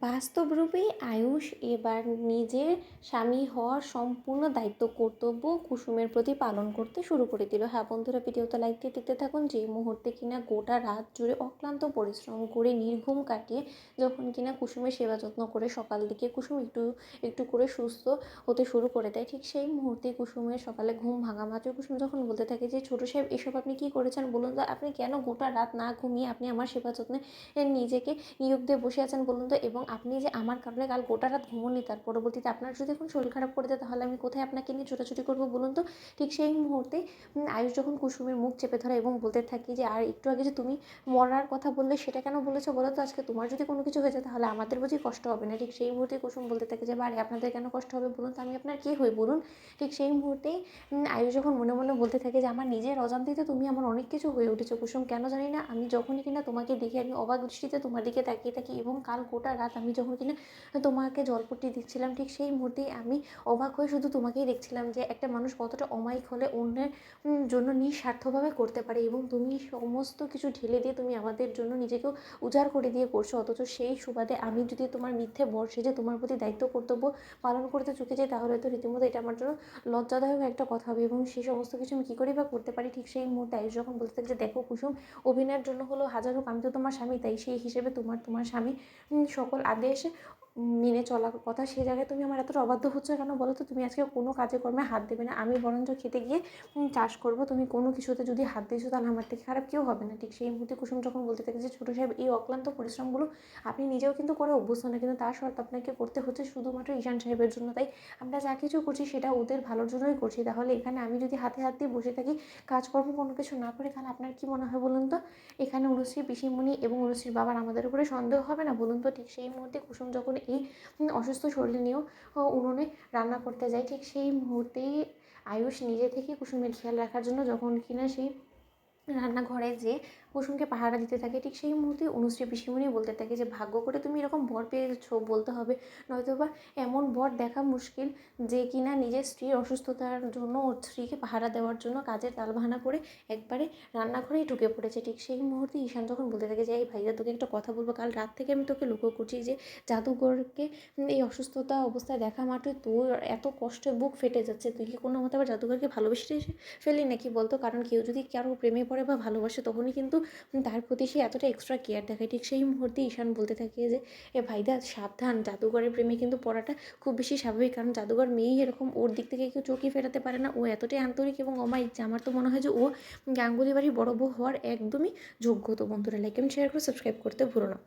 বাস্তব রূপেই আয়ুষ এবার নিজের স্বামী হওয়ার সম্পূর্ণ দায়িত্ব কর্তব্য কুসুমের প্রতি পালন করতে শুরু করে দিল। হ্যাঁ বন্ধুরা, ভিডিওতে লাইক দিয়ে দেখতে থাকুন। যে মুহূর্তে কিনা গোটা রাত জুড়ে অক্লান্ত পরিশ্রম করে নির্ঘুম কাটিয়ে যখন কিনা কুসুমের সেবা যত্ন করে সকাল দিকে কুসুম একটু একটু করে সুস্থ হতে শুরু করে দেয়, ঠিক সেই মুহূর্তে কুসুমের সকালে ঘুম ভাঙা মাত্র কুসুম যখন বলতে থাকে যে ছোটো সাহেব এসব আপনি কী করেছেন বলুন তো, আপনি কেন গোটা রাত না ঘুমিয়ে আপনি আমার সেবা যত্নে নিজেকে নিয়োগ দিয়ে বসে আছেন বলুন তো, এবং আপনি যে আমার কারণে কাল গোটা রাত ঘুমোননি, তার পরবর্তীতে আপনার যদি এখন শরীর খারাপ করে দেয় তাহলে আমি কোথায় আপনাকে নিয়ে ছোটাছুটি করবো বলুন তো। ঠিক সেই মুহূর্তে আয়ুষ যখন কুসুমের মুখ চেপে ধরে এবং বলতে থাকি যে আর একটু আগে যে তুমি মরার কথা বললে সেটা কেন বলেছো বলো তো, আজকে তোমার যদি কোনো কিছু হয়ে যায় তাহলে আমাদের বুঝি কষ্ট হবে না। ঠিক সেই মুহূর্তে কুসুম বলতে থাকে যে বারে আপনাদের কেন কষ্ট হবে বলুন তো, আমি আপনার কে হই বলুন। ঠিক সেই মুহূর্তেই আয়ুষ যখন মনে মনে বলতে থাকে যে আমার নিজের অজান্তেতে তুমি আমার অনেক কিছু হয়ে উঠেছো কুসুম, কেন জানি না আমি যখনই কিনা তোমাকে দেখি আমি অবাক দৃষ্টিতে তোমার দিকে তাকিয়ে থাকি, এবং কাল গোটা রাত আমি যখন কিনা তোমাকে জলপট্টি দিচ্ছিলাম ঠিক সেই মুহূর্তেই আমি অবাক হয়ে শুধু তোমাকেই দেখছিলাম যে একটা মানুষ কতটা অমায়িক হলে অন্যের জন্য নিঃস্বার্থভাবে করতে পারে, এবং তুমি সমস্ত কিছু ঢেলে দিয়ে তুমি আমাদের জন্য নিজেকেও উজাড় করে দিয়ে করছো, অথচ সেই সুবাদে আমি যদি তোমার মিথ্যে বর সেজে তোমার প্রতি দায়িত্ব কর্তব্য পালন করতে চুকে যাই তাহলে তো রীতিমতো এটা আমার জন্য লজ্জাদায়ক একটা কথা হবে, এবং সেই সমস্ত কিছু আমি কী করেই বা করতে পারি। ঠিক সেই মুহূর্তে আয়ুষ যখন বলতে থাকে যে দেখো কুসুম, অভিনয়ের জন্য হলো হাজার হোক আমি তো তোমার স্বামী, তাই সেই হিসেবে তোমার স্বামী সকল আদেশ মেনে চলার কথা, সেই জায়গায় তুমি আমার এতটা অবাধ্য হচ্ছে কেন বলো তো। তুমি আজকে কোনো কাজে কর্মে হাত দেবে না, আমি বরঞ্চ খেতে গিয়ে চাষ করবো, তুমি কোনো কিছুতে যদি হাত দিয়েছো তাহলে আমার থেকে খারাপ কেউ হবে না। ঠিক সেই মুহূর্তে কুসুম যখন বলতে থাকে যে ছোটো সাহেব এই অক্লান্ত পরিশ্রমগুলো আপনি নিজেও কিন্তু করে অভ্যস্ত না, কিন্তু তার সত্ত্বেও আপনাকে করতে হচ্ছে শুধুমাত্র ঈশান সাহেবের জন্য, তাই আমরা যা কিছু করছি সেটা ওদের ভালোর জন্যই করছি, তাহলে এখানে আমি যদি হাতে হাত দিয়ে বসে থাকি কাজকর্ম কোনো কিছু না করে তাহলে আপনার কী মনে হয় বলুন তো, এখানে অনুশ্রী পিসিমণি এবং অনুশ্রীর বাবার আমাদের উপরে সন্দেহ হবে না বলুন তো। ঠিক সেই মুহূর্তে কুসুম যখন এই অসুস্থ শরীর নিয়েও উনুনে রান্না করতে যায়, ঠিক সেই মুহূর্তেই আয়ুষ নিজে থেকে কুসুমের খেয়াল রাখার জন্য যখন কিনা সেই রান্নাঘরে যে কুসুমকে পাহারা দিতে থাকে, ঠিক সেই মুহূর্তে অনুশ্রী পিসিমণি বলতে থাকে যে ভাগ্য করে তুমি এরকম বর পেয়েছো বলতে হবে, নয়তো বা এমন বর দেখা মুশকিল যে কিনা নিজের স্ত্রীর অসুস্থতার জন্য ওর স্ত্রীকে পাহারা দেওয়ার জন্য কাজের তালবাহানা করে একবারে রান্নাঘরেই ঢুকে পড়েছে। ঠিক সেই মুহূর্তে ঈশান যখন বলতে থাকে যে এই ভাইয়া তোকে একটা কথা বলবো, কাল রাত থেকে আমি তোকে লক্ষ্য করছি যে জাদুঘরকে এই অসুস্থতা অবস্থায় দেখা মাত্রই তোর এত কষ্টে বুক ফেটে যাচ্ছে, তুই কি কোনো মতে আবার জাদুঘরকে ভালোবেসে ফেলি নাকি বলতো, কারণ কেউ যদি কারো প্রেমে পড়ে বা ভালোবাসে তখনই কিন্তু তার প্রতি সে এতটা এক্সট্রা কেয়ার দেখায়। ঠিক সেই মুহূর্তে ঈশান বলতে থাকে যে এ ভাইদা সাবধান, জাদুঘরের প্রেমে কিন্তু পড়াটা খুব বেশি স্বাভাবিক, কারণ জাদুঘর মেয়েই এরকম, ওর দিক থেকে কেউ চোখই ফেরাতে পারে না, ও এতটাই আন্তরিক এবং অমায়িক যে আমার তো মনে হয় যে ও গাঙ্গুলি বাড়ির বড় বউ হওয়ার একদমই যোগ্য। তো বন্ধুরা লাইক এন্ড শেয়ার করে সাবস্ক্রাইব করতে ভুলো না।